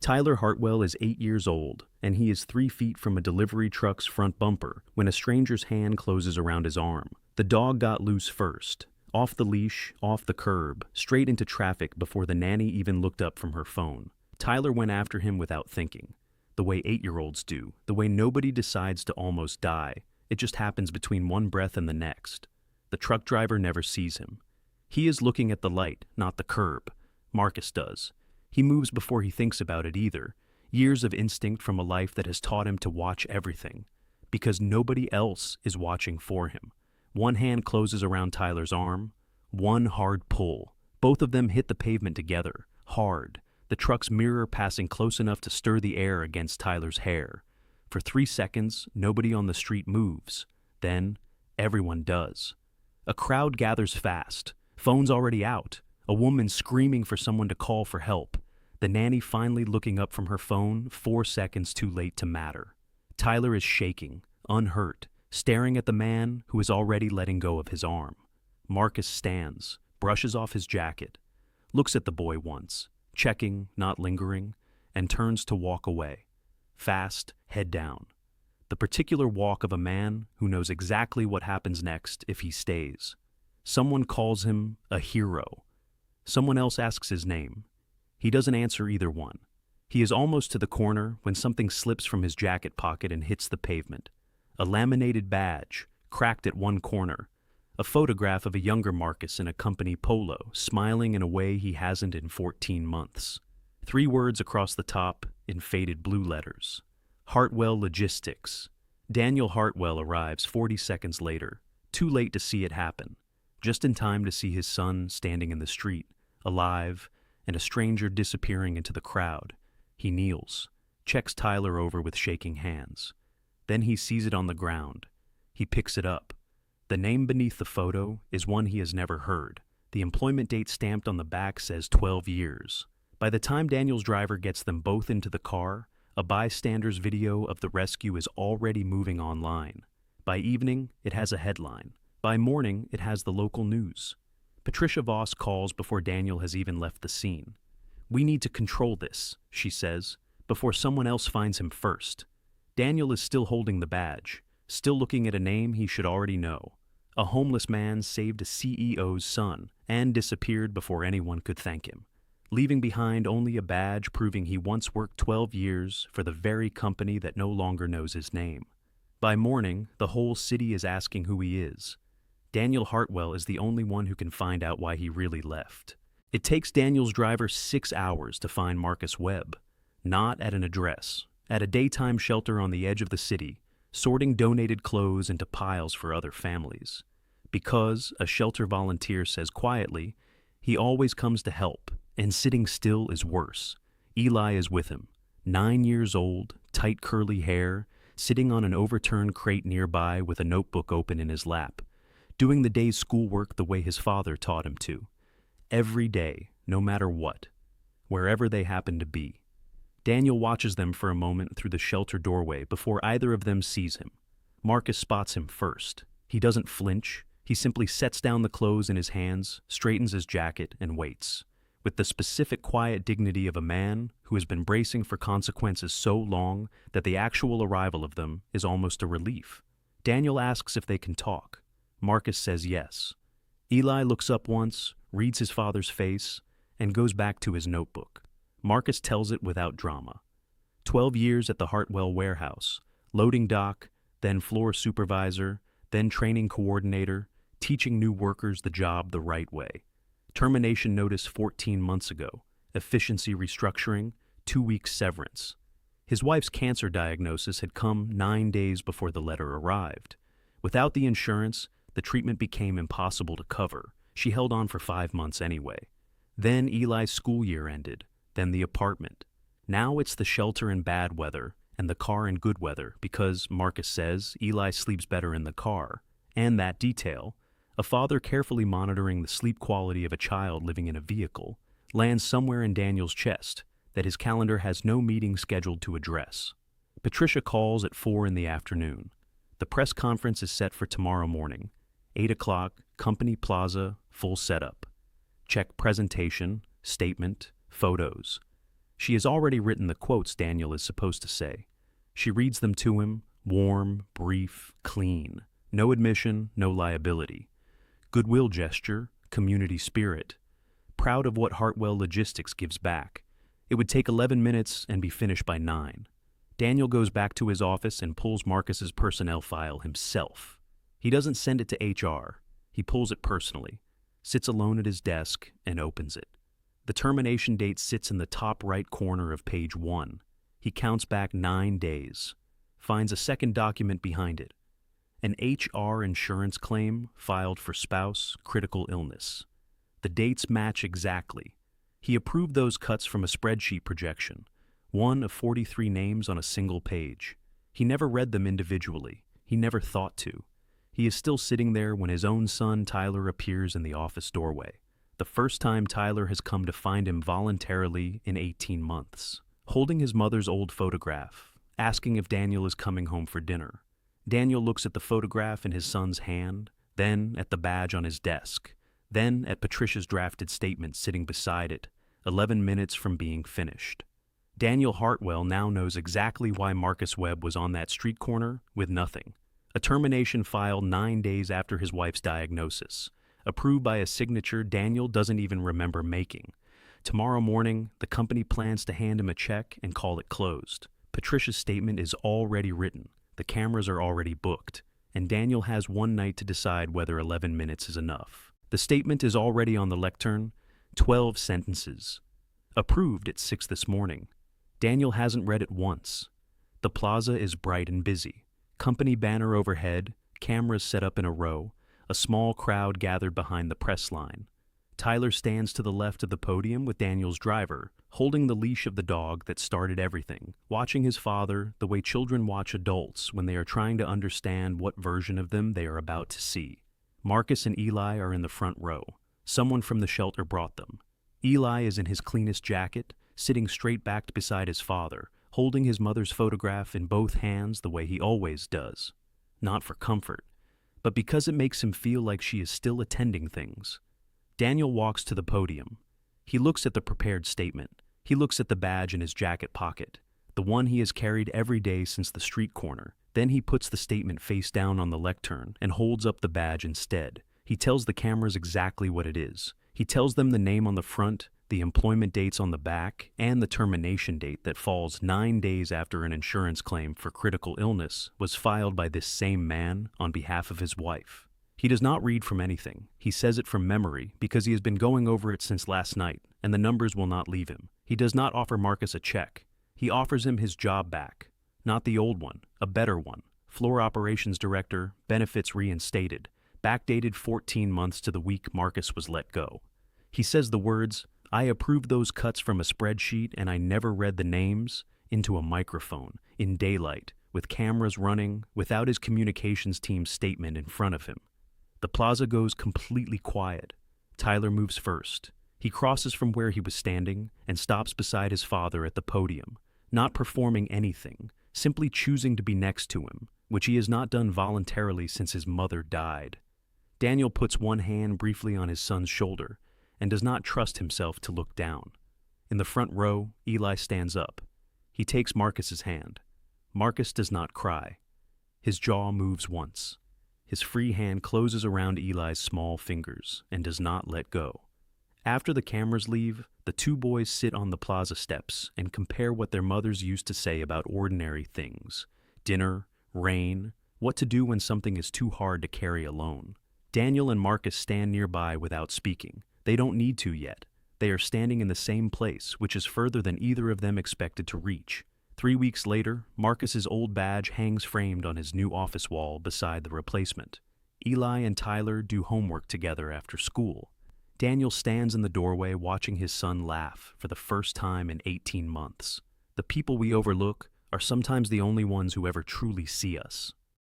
Tyler Hartwell is 8 years old, and he is 3 feet from a delivery truck's front bumper when a stranger's hand closes around his arm. The dog got loose first, off the leash, off the curb, straight into traffic before the nanny even looked up from her phone. Tyler went after him without thinking, the way 8-year-olds do, the way nobody decides to almost die. It just happens between one breath and the next. The truck driver never sees him. He is looking at the light, not the curb. Marcus does. He moves before he thinks about it either. Years of instinct from a life that has taught him to watch everything, because nobody else is watching for him. One hand closes around Tyler's arm. One hard pull. Both of them hit the pavement together, hard, the truck's mirror passing close enough to stir the air against Tyler's hair. For 3 seconds, nobody on the street moves. Then, everyone does. A crowd gathers fast. Phones already out. A woman screaming for someone to call for help. The nanny finally looking up from her phone 4 seconds too late to matter. Tyler is shaking, unhurt, staring at the man who is already letting go of his arm. Marcus stands, brushes off his jacket, looks at the boy once, checking, not lingering, and turns to walk away. Fast, head down. The particular walk of a man who knows exactly what happens next if he stays. Someone calls him a hero. Someone else asks his name. He doesn't answer either one. He is almost to the corner when something slips from his jacket pocket and hits the pavement. A laminated badge, cracked at one corner. A photograph of a younger Marcus in a company polo, smiling in a way he hasn't in 14 months. 3 words across the top in faded blue letters. Hartwell Logistics. Daniel Hartwell arrives 40 seconds later, too late to see it happen. Just in time to see his son standing in the street, alive, and a stranger disappearing into the crowd. He kneels, checks Tyler over with shaking hands. Then he sees it on the ground. He picks it up. The name beneath the photo is one he has never heard. The employment date stamped on the back says 12 years. By the time Daniel's driver gets them both into the car, a bystander's video of the rescue is already moving online. By evening, it has a headline. By morning, it has the local news. Patricia Voss calls before Daniel has even left the scene. "We need to control this," she says, "before someone else finds him first." Daniel is still holding the badge, still looking at a name he should already know. A homeless man saved a CEO's son and disappeared before anyone could thank him, leaving behind only a badge proving he once worked 12 years for the very company that no longer knows his name. By morning, the whole city is asking who he is. Daniel Hartwell is the only one who can find out why he really left. It takes Daniel's driver 6 hours to find Marcus Webb, not at an address, at a daytime shelter on the edge of the city, sorting donated clothes into piles for other families. Because, a shelter volunteer says quietly, he always comes to help, and sitting still is worse. Eli is with him, 9 years old, tight curly hair, sitting on an overturned crate nearby with a notebook open in his lap, doing the day's schoolwork the way his father taught him to. Every day, no matter what, wherever they happen to be. Daniel watches them for a moment through the shelter doorway before either of them sees him. Marcus spots him first. He doesn't flinch. He simply sets down the clothes in his hands, straightens his jacket, and waits, with the specific quiet dignity of a man who has been bracing for consequences so long that the actual arrival of them is almost a relief. Daniel asks if they can talk. Marcus says yes. Eli looks up once, reads his father's face, and goes back to his notebook. Marcus tells it without drama. 12 years at the Hartwell warehouse, loading dock, then floor supervisor, then training coordinator, teaching new workers the job the right way. Termination notice 14 months ago, efficiency restructuring, 2 weeks severance. His wife's cancer diagnosis had come 9 days before the letter arrived. Without the insurance, the treatment became impossible to cover. She held on for 5 months anyway. Then Eli's school year ended, then the apartment. Now it's the shelter in bad weather and the car in good weather because, Marcus says, Eli sleeps better in the car. And that detail, a father carefully monitoring the sleep quality of a child living in a vehicle, lands somewhere in Daniel's chest that his calendar has no meeting scheduled to address. Patricia calls at 4 in the afternoon. The press conference is set for tomorrow morning. 8 o'clock, Company Plaza, full setup. Check presentation, statement, photos. She has already written the quotes Daniel is supposed to say. She reads them to him, warm, brief, clean. No admission, no liability. Goodwill gesture, community spirit. Proud of what Hartwell Logistics gives back. It would take 11 minutes and be finished by 9. Daniel goes back to his office and pulls Marcus's personnel file himself. He doesn't send it to HR. He pulls it personally, sits alone at his desk, and opens it. The termination date sits in the top right corner of page 1. He counts back 9 days, finds a second document behind it. An HR insurance claim filed for spouse critical illness. The dates match exactly. He approved those cuts from a spreadsheet projection, one of 43 names on a single page. He never read them individually. He never thought to. He is still sitting there when his own son Tyler appears in the office doorway. The first time Tyler has come to find him voluntarily in 18 months. Holding his mother's old photograph, asking if Daniel is coming home for dinner. Daniel looks at the photograph in his son's hand, then at the badge on his desk, then at Patricia's drafted statement sitting beside it, 11 minutes from being finished. Daniel Hartwell now knows exactly why Marcus Webb was on that street corner with nothing. A termination filed 9 days after his wife's diagnosis. Approved by a signature Daniel doesn't even remember making. Tomorrow morning, the company plans to hand him a check and call it closed. Patricia's statement is already written. The cameras are already booked. And Daniel has one night to decide whether 11 minutes is enough. The statement is already on the lectern, 12 sentences. Approved at 6 this morning. Daniel hasn't read it once. The plaza is bright and busy. Company banner overhead, cameras set up in a row, a small crowd gathered behind the press line. Tyler stands to the left of the podium with Daniel's driver, holding the leash of the dog that started everything, watching his father the way children watch adults when they are trying to understand what version of them they are about to see. Marcus and Eli are in the front row. Someone from the shelter brought them. Eli is in his cleanest jacket, sitting straight-backed beside his father, holding his mother's photograph in both hands the way he always does. Not for comfort, but because it makes him feel like she is still attending things. Daniel walks to the podium. He looks at the prepared statement. He looks at the badge in his jacket pocket, the one he has carried every day since the street corner. Then he puts the statement face down on the lectern and holds up the badge instead. He tells the cameras exactly what it is. He tells them the name on the front, the employment dates on the back, and the termination date that falls 9 days after an insurance claim for critical illness was filed by this same man on behalf of his wife. He does not read from anything. He says it from memory because he has been going over it since last night, and the numbers will not leave him. He does not offer Marcus a check. He offers him his job back. Not the old one, a better one. Floor operations director, benefits reinstated, backdated 14 months to the week Marcus was let go. He says the words, "I approved those cuts from a spreadsheet and I never read the names," into a microphone, in daylight, with cameras running, without his communications team's statement in front of him. The plaza goes completely quiet. Tyler moves first. He crosses from where he was standing and stops beside his father at the podium, not performing anything, simply choosing to be next to him, which he has not done voluntarily since his mother died. Daniel puts one hand briefly on his son's shoulder and does not trust himself to look down. In the front row, Eli stands up. He takes Marcus's hand. Marcus does not cry. His jaw moves once. His free hand closes around Eli's small fingers and does not let go. After the cameras leave, the two boys sit on the plaza steps and compare what their mothers used to say about ordinary things. Dinner, rain, what to do when something is too hard to carry alone. Daniel and Marcus stand nearby without speaking. They don't need to yet. They are standing in the same place, which is further than either of them expected to reach. 3 weeks later, Marcus's old badge hangs framed on his new office wall beside the replacement. Eli and Tyler do homework together after school. Daniel stands in the doorway watching his son laugh for the first time in 18 months. The people we overlook are sometimes the only ones who ever truly see us.